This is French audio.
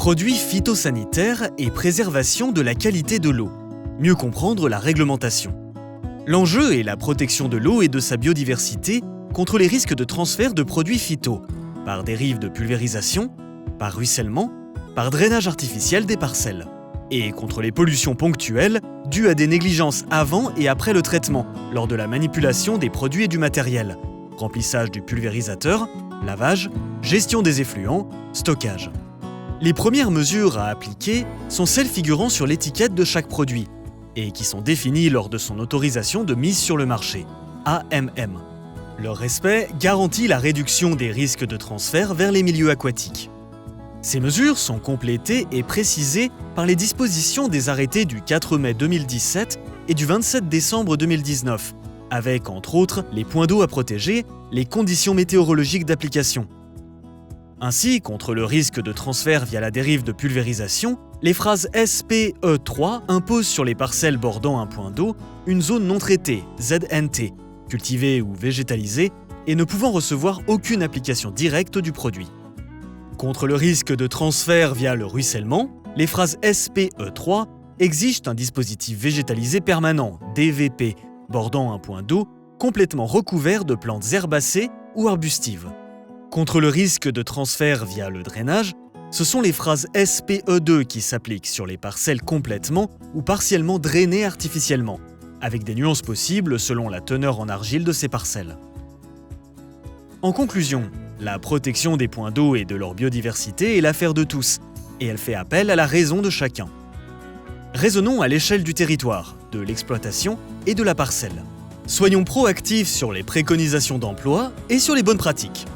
Produits phytosanitaires et préservation de la qualité de l'eau. Mieux comprendre la réglementation. L'enjeu est la protection de l'eau et de sa biodiversité contre les risques de transfert de produits phyto, par dérive de pulvérisation, par ruissellement, par drainage artificiel des parcelles, et contre les pollutions ponctuelles dues à des négligences avant et après le traitement, lors de la manipulation des produits et du matériel, remplissage du pulvérisateur, lavage, gestion des effluents, stockage. Les premières mesures à appliquer sont celles figurant sur l'étiquette de chaque produit et qui sont définies lors de son autorisation de mise sur le marché, AMM. Leur respect garantit la réduction des risques de transfert vers les milieux aquatiques. Ces mesures sont complétées et précisées par les dispositions des arrêtés du 4 mai 2017 et du 27 décembre 2019, avec entre autres les points d'eau à protéger, les conditions météorologiques d'application. Ainsi, contre le risque de transfert via la dérive de pulvérisation, les phrases SPE3 imposent sur les parcelles bordant un point d'eau une zone non traitée, ZNT, cultivée ou végétalisée, et ne pouvant recevoir aucune application directe du produit. Contre le risque de transfert via le ruissellement, les phrases SPE3 exigent un dispositif végétalisé permanent, DVP, bordant un point d'eau complètement recouvert de plantes herbacées ou arbustives. Contre le risque de transfert via le drainage, ce sont les phrases SPE2 qui s'appliquent sur les parcelles complètement ou partiellement drainées artificiellement, avec des nuances possibles selon la teneur en argile de ces parcelles. En conclusion, la protection des points d'eau et de leur biodiversité est l'affaire de tous, et elle fait appel à la raison de chacun. Raisonnons à l'échelle du territoire, de l'exploitation et de la parcelle. Soyons proactifs sur les préconisations d'emploi et sur les bonnes pratiques.